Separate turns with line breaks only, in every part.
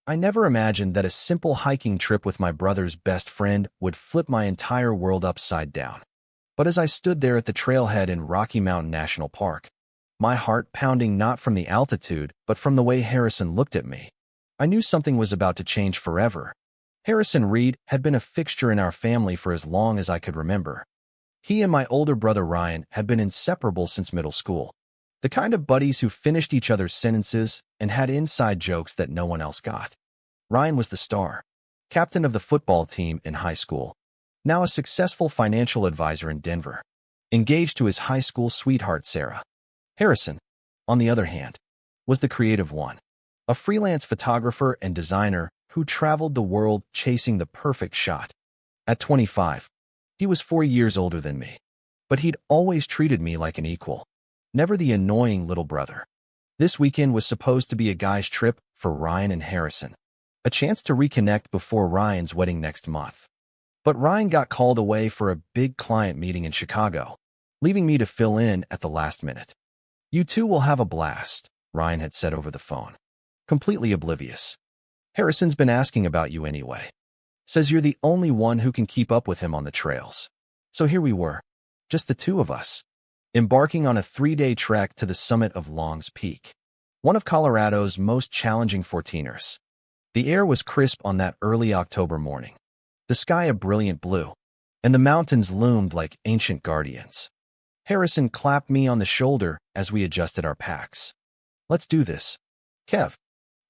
I never imagined that a simple hiking trip with my brother's best friend would flip my entire world upside down. But as I stood there at the trailhead in Rocky Mountain National Park, my heart pounding not from the altitude but from the way Harrison looked at me, I knew something was about to change forever. Harrison Reed had been a fixture in our family for as long as I could remember. He and my older brother Ryan had been inseparable since middle school, the kind of buddies who finished each other's sentences and had inside jokes that no one else got. Ryan was the star, captain of the football team in high school, now a successful financial advisor in Denver, engaged to his high school sweetheart Sarah. Harrison, on the other hand, was the creative one, a freelance photographer and designer who traveled the world chasing the perfect shot. At 25, he was 4 years older than me, but he'd always treated me like an equal, never the annoying little brother. This weekend was supposed to be a guy's trip for Ryan and Harrison, a chance to reconnect before Ryan's wedding next month. But Ryan got called away for a big client meeting in Chicago, leaving me to fill in at the last minute. "You two will have a blast," Ryan had said over the phone, completely oblivious. "Harrison's been asking about you anyway. Says you're the only one who can keep up with him on the trails." So here we were, just the two of us, embarking on a 3-day trek to the summit of Long's Peak, one of Colorado's most challenging 14ers. The air was crisp on that early October morning, the sky a brilliant blue, and the mountains loomed like ancient guardians. Harrison clapped me on the shoulder as we adjusted our packs. "Let's do this, Kev."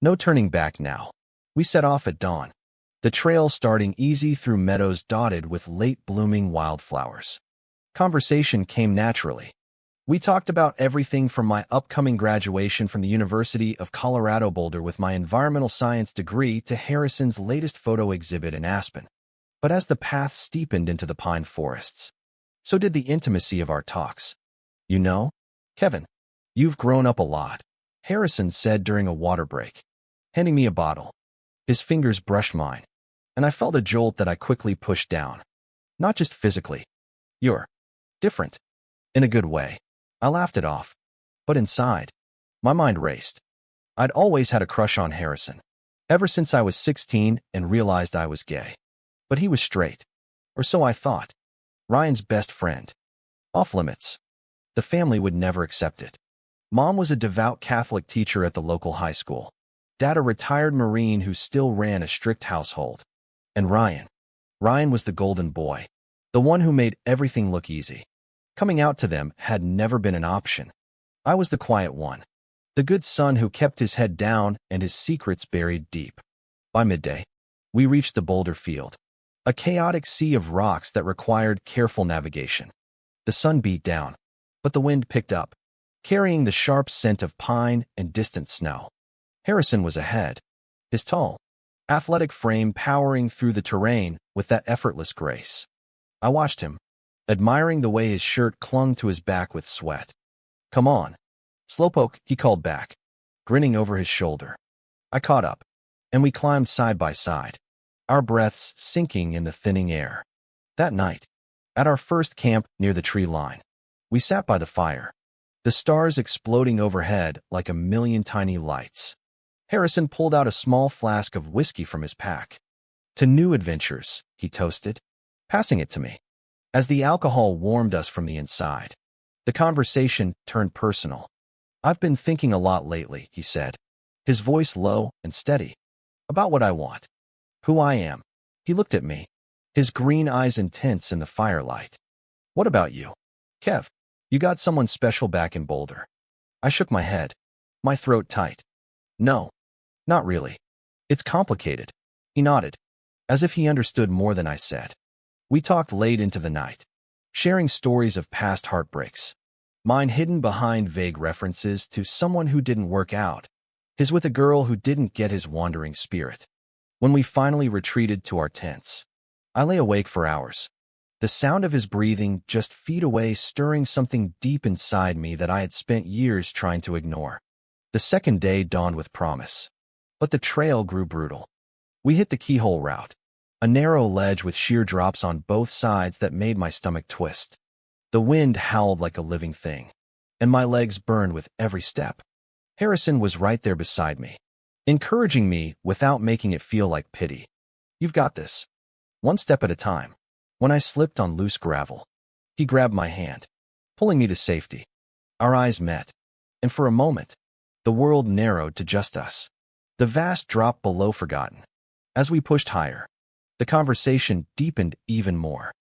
No turning back now. We set off at dawn, the trail starting easy through meadows dotted with late-blooming wildflowers. Conversation came naturally. We talked about everything from my upcoming graduation from the University of Colorado Boulder with my environmental science degree to Harrison's latest photo exhibit in Aspen. But as the path steepened into the pine forests, so did the intimacy of our talks. "You know, Kevin, you've grown up a lot," Harrison said during a water break, handing me a bottle. His fingers brushed mine, and I felt a jolt that I quickly pushed down. "Not just physically. You're different. In a good way." I laughed it off. But inside, my mind raced. I'd always had a crush on Harrison, ever since I was 16 and realized I was gay. But he was straight. Or so I thought. Ryan's best friend. Off limits. The family would never accept it. Mom was a devout Catholic teacher at the local high school. Dad a retired Marine who still ran a strict household. And Ryan was the golden boy, the one who made everything look easy. Coming out to them had never been an option. I was the quiet one, the good son who kept his head down and his secrets buried deep. By midday, we reached the boulder field, a chaotic sea of rocks that required careful navigation. The sun beat down, but the wind picked up, carrying the sharp scent of pine and distant snow. Harrison was ahead, his tall, athletic frame powering through the terrain with that effortless grace. I watched him, admiring the way his shirt clung to his back with sweat. "Come on, Slowpoke," he called back, grinning over his shoulder. I caught up, and we climbed side by side, our breaths sinking in the thinning air. That night, at our first camp near the tree line, we sat by the fire, the stars exploding overhead like a million tiny lights. Harrison pulled out a small flask of whiskey from his pack. "To new adventures," he toasted, passing it to me. As the alcohol warmed us from the inside, the conversation turned personal. "I've been thinking a lot lately," he said, his voice low and steady, "about what I want, who I am." He looked at me, his green eyes intense in the firelight. "What about you, Kev? You got someone special back in Boulder?" I shook my head, my throat tight. "No, not really. It's complicated." He nodded, as if he understood more than I said. We talked late into the night, sharing stories of past heartbreaks, mine hidden behind vague references to someone who didn't work out, his with a girl who didn't get his wandering spirit. When we finally retreated to our tents, I lay awake for hours, the sound of his breathing just feet away stirring something deep inside me that I had spent years trying to ignore. The second day dawned with promise, but the trail grew brutal. We hit the Keyhole route, a narrow ledge with sheer drops on both sides that made my stomach twist. The wind howled like a living thing, and my legs burned with every step. Harrison was right there beside me, encouraging me without making it feel like pity. "You've got this. One step at a time." When I slipped on loose gravel, he grabbed my hand, pulling me to safety. Our eyes met, and for a moment, the world narrowed to just us. The vast drop below forgotten. As we pushed higher, the conversation deepened even more.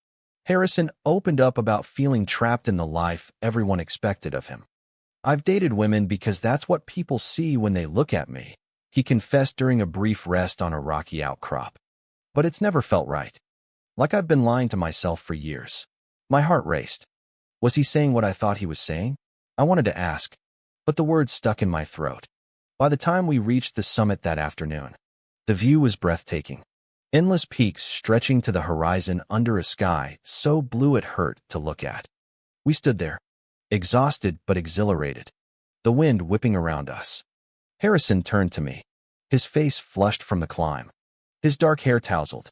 Harrison opened up about feeling trapped in the life everyone expected of him. "I've dated women because that's what people see when they look at me," he confessed during a brief rest on a rocky outcrop. "But it's never felt right. Like I've been lying to myself for years." My heart raced. Was he saying what I thought he was saying? I wanted to ask, but the words stuck in my throat. By the time we reached the summit that afternoon, the view was breathtaking. Endless peaks stretching to the horizon under a sky so blue it hurt to look at. We stood there, exhausted but exhilarated, the wind whipping around us. Harrison turned to me, his face flushed from the climb, his dark hair tousled.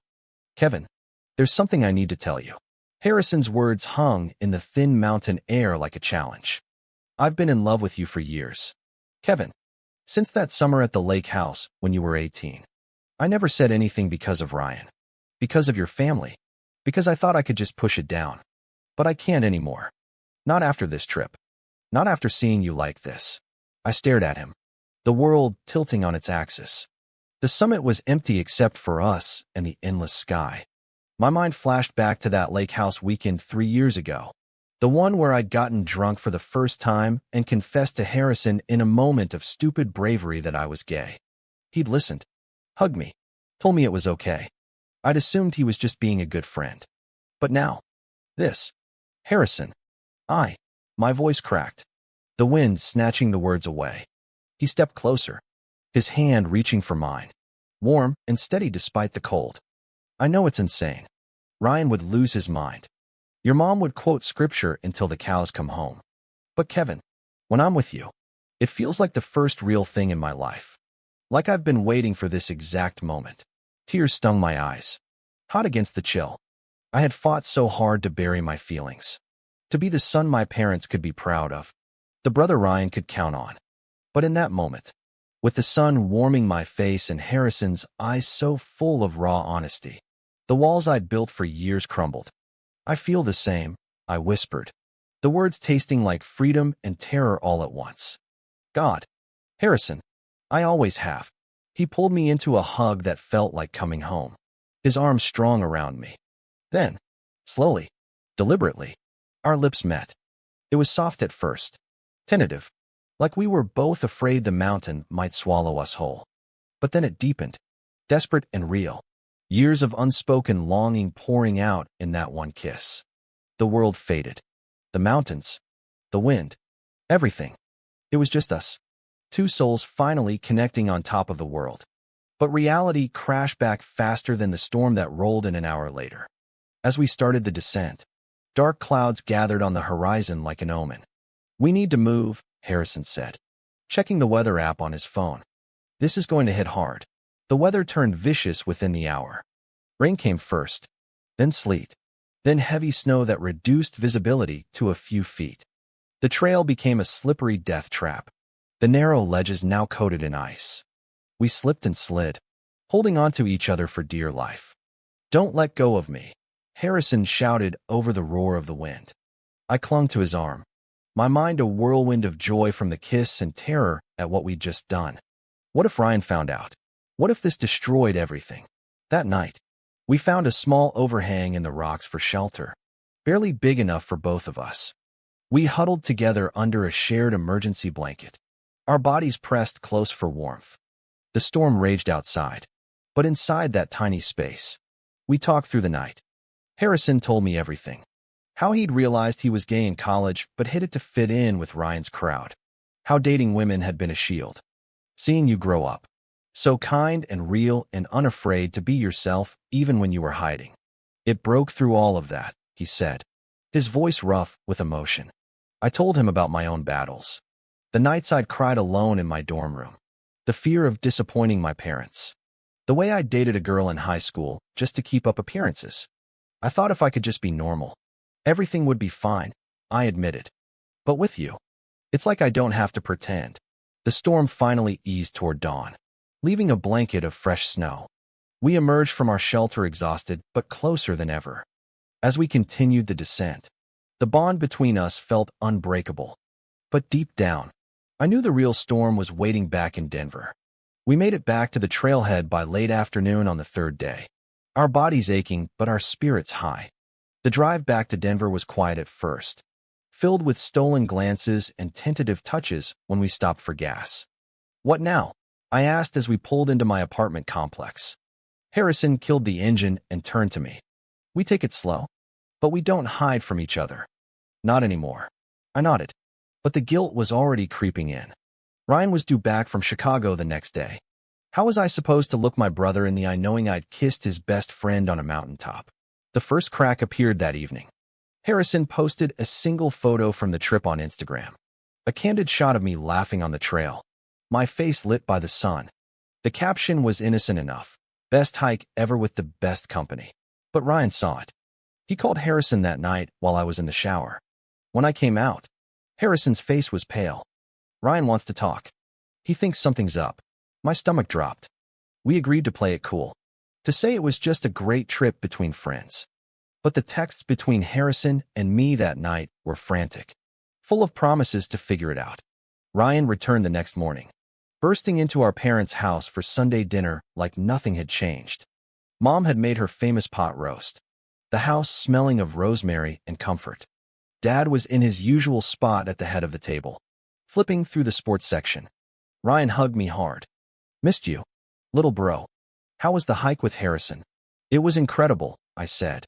"Kevin, there's something I need to tell you." Harrison's words hung in the thin mountain air like a challenge. "I've been in love with you for years, Kevin. Since that summer at the lake house when you were 18. I never said anything because of Ryan, because of your family, because I thought I could just push it down. But I can't anymore. Not after this trip. Not after seeing you like this." I stared at him, the world tilting on its axis. The summit was empty except for us and the endless sky. My mind flashed back to that lake house weekend 3 years ago, the one where I'd gotten drunk for the first time and confessed to Harrison in a moment of stupid bravery that I was gay. He'd listened, hugged me, told me it was okay. I'd assumed he was just being a good friend. But now, this. "Harrison, my voice cracked, the wind snatching the words away. He stepped closer, his hand reaching for mine, warm and steady despite the cold. "I know it's insane. Ryan would lose his mind. Your mom would quote scripture until the cows come home. But Kevin, when I'm with you, it feels like the first real thing in my life. Like I've been waiting for this exact moment." Tears stung my eyes, hot against the chill. I had fought so hard to bury my feelings, to be the son my parents could be proud of, the brother Ryan could count on. But in that moment, with the sun warming my face and Harrison's eyes so full of raw honesty, the walls I'd built for years crumbled. "I feel the same," I whispered, the words tasting like freedom and terror all at once. "God, Harrison, I always have." He pulled me into a hug that felt like coming home, his arms strong around me. Then, slowly, deliberately, our lips met. It was soft at first, tentative, like we were both afraid the mountain might swallow us whole. But then it deepened, desperate and real, years of unspoken longing pouring out in that one kiss. The world faded, the mountains, the wind, everything. It was just us, two souls finally connecting on top of the world. But reality crashed back faster than the storm that rolled in an hour later. As we started the descent, dark clouds gathered on the horizon like an omen. "We need to move," Harrison said, checking the weather app on his phone. "This is going to hit hard." The weather turned vicious within the hour. Rain came first, then sleet, then heavy snow that reduced visibility to a few feet. The trail became a slippery death trap, the narrow ledges now coated in ice. We slipped and slid, holding onto each other for dear life. "Don't let go of me," Harrison shouted over the roar of the wind. I clung to his arm, my mind a whirlwind of joy from the kiss and terror at what we'd just done. What if Ryan found out? What if this destroyed everything? That night, we found a small overhang in the rocks for shelter, barely big enough for both of us. We huddled together under a shared emergency blanket, our bodies pressed close for warmth. The storm raged outside, but inside that tiny space, we talked through the night. Harrison told me everything. How he'd realized he was gay in college but hid it to fit in with Ryan's crowd. How dating women had been a shield. Seeing you grow up, so kind and real and unafraid to be yourself even when you were hiding. It broke through all of that, he said, his voice rough with emotion. I told him about my own battles. The nights I'd cried alone in my dorm room. The fear of disappointing my parents. The way I dated a girl in high school just to keep up appearances. I thought if I could just be normal, everything would be fine, I admitted. But with you, it's like I don't have to pretend. The storm finally eased toward dawn. leaving a blanket of fresh snow. We emerged from our shelter exhausted, but closer than ever. As we continued the descent, the bond between us felt unbreakable. But deep down, I knew the real storm was waiting back in Denver. We made it back to the trailhead by late afternoon on the third day. Our bodies aching, but our spirits high. The drive back to Denver was quiet at first, filled with stolen glances and tentative touches when we stopped for gas. "What now?" I asked as we pulled into my apartment complex. Harrison killed the engine and turned to me. "We take it slow, but we don't hide from each other." "Not anymore." I nodded, but the guilt was already creeping in. Ryan was due back from Chicago the next day. How was I supposed to look my brother in the eye knowing I'd kissed his best friend on a mountaintop? The first crack appeared that evening. Harrison posted a single photo from the trip on Instagram. A candid shot of me laughing on the trail, my face lit by the sun. The caption was innocent enough. "Best hike ever with the best company." But Ryan saw it. He called Harrison that night while I was in the shower. When I came out, Harrison's face was pale. "Ryan wants to talk. He thinks something's up." My stomach dropped. We agreed to play it cool, to say it was just a great trip between friends. But the texts between Harrison and me that night were frantic, full of promises to figure it out. Ryan returned the next morning, bursting into our parents' house for Sunday dinner like nothing had changed. Mom had made her famous pot roast, the house smelling of rosemary and comfort. Dad was in his usual spot at the head of the table, flipping through the sports section. Ryan hugged me hard. "Missed you, little bro." "How was the hike with Harrison?" "It was incredible," I said,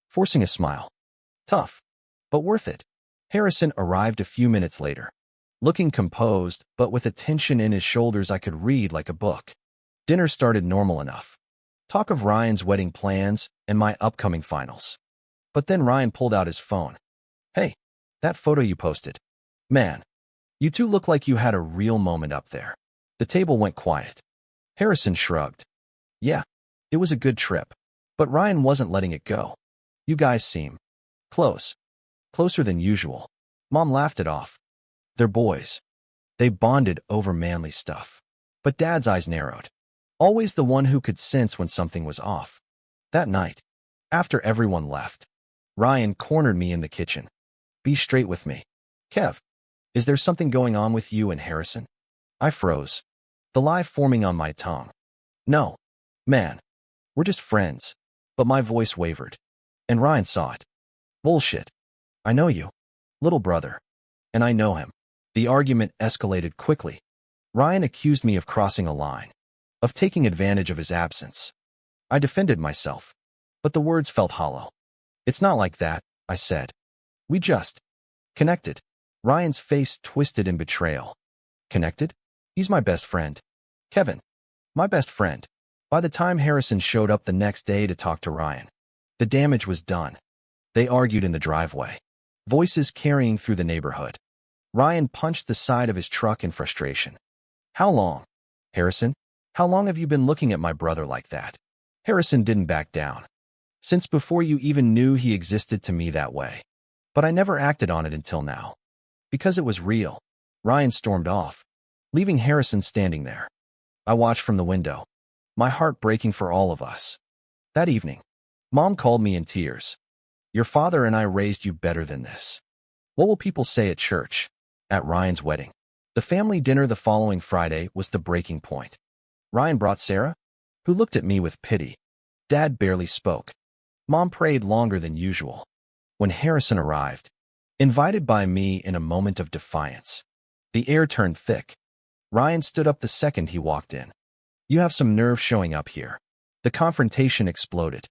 forcing a smile. "Tough, but worth it." Harrison arrived a few minutes later, looking composed, but with a tension in his shoulders I could read like a book. Dinner started normal enough. Talk of Ryan's wedding plans and my upcoming finals. But then Ryan pulled out his phone. "Hey, that photo you posted. Man, you two look like you had a real moment up there." The table went quiet. Harrison shrugged. "Yeah, it was a good trip." But Ryan wasn't letting it go. "You guys seem close. Closer than usual." Mom laughed it off. "They're boys. They bonded over manly stuff." But Dad's eyes narrowed. Always the one who could sense when something was off. That night, after everyone left, Ryan cornered me in the kitchen. "Be straight with me. Kev, is there something going on with you and Harrison?" I froze, the lie forming on my tongue. "No, man. We're just friends." But my voice wavered, and Ryan saw it. "Bullshit. I know you, little brother. And I know him." The argument escalated quickly. Ryan accused me of crossing a line, of taking advantage of his absence. I defended myself, but the words felt hollow. "It's not like that," I said. "We just connected." Ryan's face twisted in betrayal. "Connected? He's my best friend. Kevin, my best friend." By the time Harrison showed up the next day to talk to Ryan, the damage was done. They argued in the driveway, voices carrying through the neighborhood. Ryan punched the side of his truck in frustration. "How long, Harrison? How long have you been looking at my brother like that?" Harrison didn't back down. "Since before you even knew he existed to me that way. But I never acted on it until now. Because it was real." Ryan stormed off, leaving Harrison standing there. I watched from the window, my heart breaking for all of us. That evening, Mom called me in tears. "Your father and I raised you better than this. What will people say at church?" At Ryan's wedding, the family dinner the following Friday was the breaking point. Ryan brought Sarah, who looked at me with pity. Dad barely spoke. Mom prayed longer than usual. When Harrison arrived, invited by me in a moment of defiance, the air turned thick. Ryan stood up the second he walked in. "You have some nerve showing up here." The confrontation exploded.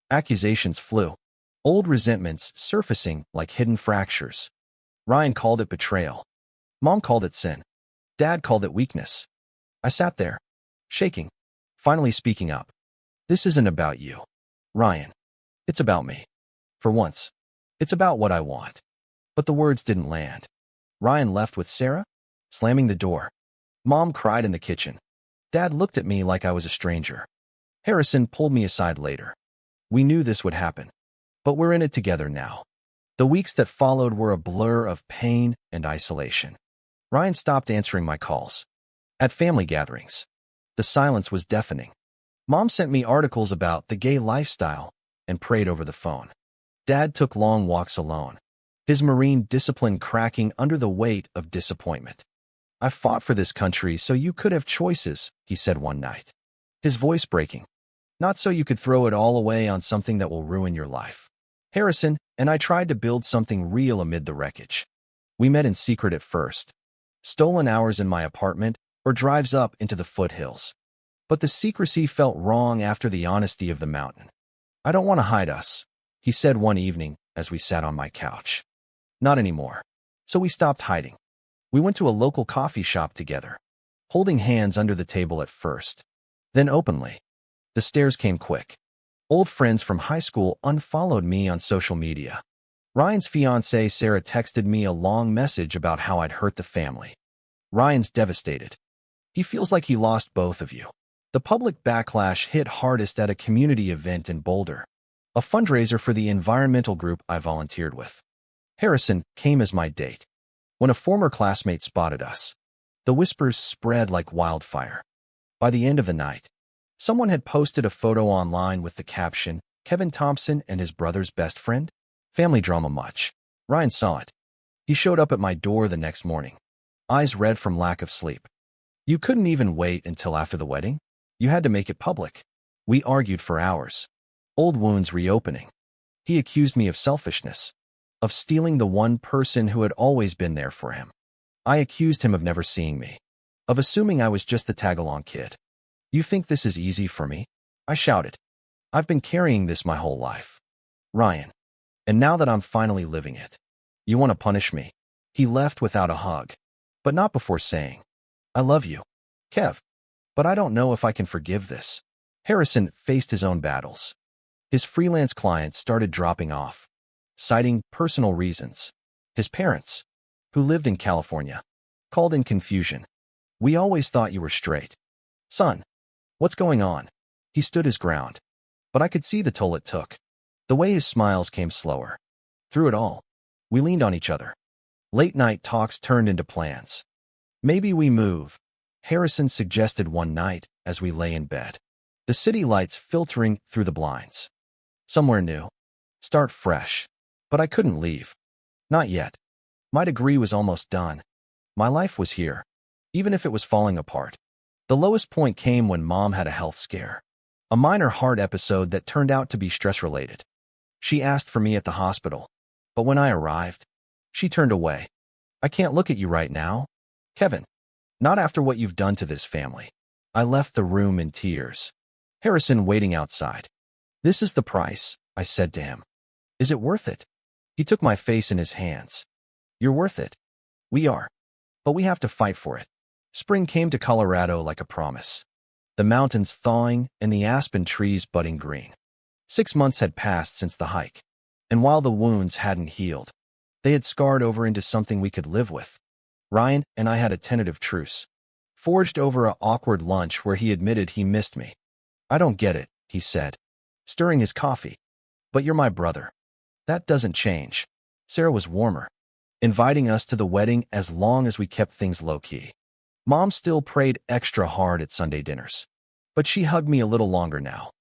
Accusations flew, old resentments surfacing like hidden fractures. Ryan called it betrayal. Mom called it sin. Dad called it weakness. I sat there, shaking, finally speaking up. "This isn't about you, Ryan. It's about me. For once, it's about what I want." But the words didn't land. Ryan left with Sarah, slamming the door. Mom cried in the kitchen. Dad looked at me like I was a stranger. Harrison pulled me aside later. "We knew this would happen, but we're in it together now." The weeks that followed were a blur of pain and isolation. Ryan stopped answering my calls. At family gatherings, The silence was deafening. Mom sent me articles about the gay lifestyle and prayed over the phone. Dad took long walks alone, his Marine discipline cracking under the weight of disappointment. "I fought for this country so you could have choices," he said one night, his voice breaking. "Not so you could throw it all away on something that will ruin your life." Harrison and I tried to build something real amid the wreckage. We met in secret at first, stolen hours in my apartment or drives up into the foothills. But the secrecy felt wrong after the honesty of the mountain. "I don't want to hide us," he said one evening as we sat on my couch. "Not anymore." So we stopped hiding. We went to a local coffee shop together, holding hands under the table at first, then openly. The stares came quick. Old friends from high school unfollowed me on social media. Ryan's fiancée Sarah texted me a long message about how I'd hurt the family. "Ryan's devastated. He feels like he lost both of you." The public backlash hit hardest at a community event in Boulder, a fundraiser for the environmental group I volunteered with. Harrison came as my date. When a former classmate spotted us, the whispers spread like wildfire. By the end of the night, someone had posted a photo online with the caption, "Kevin Thompson and his brother's best friend? Family drama much?" Ryan saw it. He showed up at my door the next morning, eyes red from lack of sleep. "You couldn't even wait until after the wedding? You had to make it public." We argued for hours, old wounds reopening. He accused me of selfishness, of stealing the one person who had always been there for him. I accused him of never seeing me, of assuming I was just the tag-along kid. "You think this is easy for me?" I shouted. "I've been carrying this my whole life, Ryan. And now that I'm finally living it, you want to punish me?" He left without a hug, but not before saying, "I love you, Kev, but I don't know if I can forgive this." Harrison faced his own battles. His freelance clients started dropping off, citing personal reasons. His parents, who lived in California, called in confusion. "We always thought you were straight. Son, what's going on?" He stood his ground, but I could see the toll it took. The way his smiles came slower. Through it all, we leaned on each other. Late-night talks turned into plans. "Maybe we move," Harrison suggested one night as we lay in bed, the city lights filtering through the blinds. "Somewhere new. Start fresh." But I couldn't leave. Not yet. My degree was almost done. My life was here, even if it was falling apart. The lowest point came when Mom had a health scare, a minor heart episode that turned out to be stress-related. She asked for me at the hospital, but when I arrived, she turned away. "I can't look at you right now, Kevin. Not after what you've done to this family." I left the room in tears. Harrison waiting outside. "This is the price," I said to him. "Is it worth it?" He took my face in his hands. "You're worth it. We are. But we have to fight for it." Spring came to Colorado like a promise. The mountains thawing and the aspen trees budding green. 6 months had passed since the hike, and while the wounds hadn't healed, they had scarred over into something we could live with. Ryan and I had a tentative truce, forged over an awkward lunch where he admitted he missed me. "I don't get it," he said, stirring his coffee. "But you're my brother. That doesn't change." Sarah was warmer, inviting us to the wedding as long as we kept things low-key. Mom still prayed extra hard at Sunday dinners, but she hugged me a little longer now.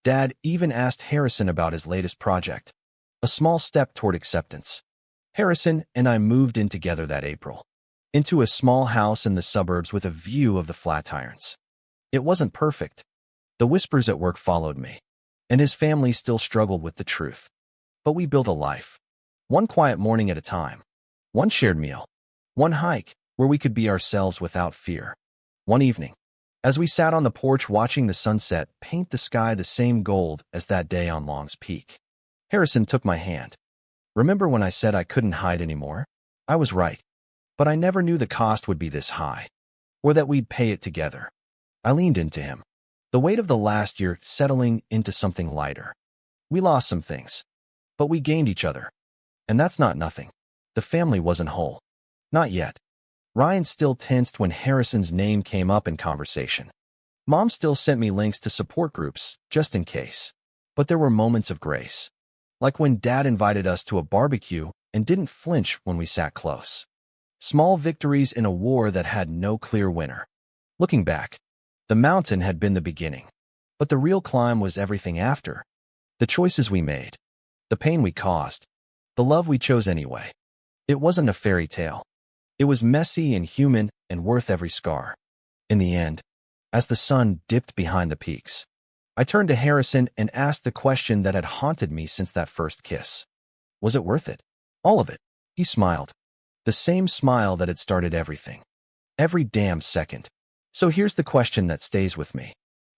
Dad even asked Harrison about his latest project, a small step toward acceptance. Harrison and I moved in together that April, into a small house in the suburbs with a view of the Flatirons. It wasn't perfect. The whispers at work followed me, and his family still struggled with the truth. But we built a life, one quiet morning at a time, one shared meal, one hike where we could be ourselves without fear. One evening, as we sat on the porch watching the sunset paint the sky the same gold as that day on Long's Peak, Harrison took my hand. "Remember when I said I couldn't hide anymore? I was right. But I never knew the cost would be this high, or that we'd pay it together." I leaned into him, the weight of the last year settling into something lighter. We lost some things, but we gained each other. And that's not nothing. The family wasn't whole. Not yet. Ryan still tensed when Harrison's name came up in conversation. Mom still sent me links to support groups, just in case. But there were moments of grace, like when Dad invited us to a barbecue and didn't flinch when we sat close. Small victories in a war that had no clear winner. Looking back, The mountain had been the beginning, but the real climb was everything after. The choices we made, the pain we caused, the love we chose anyway. It wasn't a fairy tale. It was messy and human and worth every scar. In the end, as the sun dipped behind the peaks, I turned to Harrison and asked the question that had haunted me since that first kiss. Was it worth it? All of it. He smiled. The same smile that had started everything. Every damn second. So here's the question that stays with me.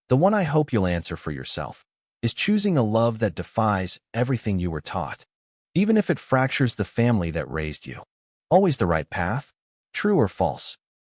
The one I hope you'll answer for yourself. Is choosing a love that defies everything you were taught, even if it fractures the family that raised you, always the right path? True or false?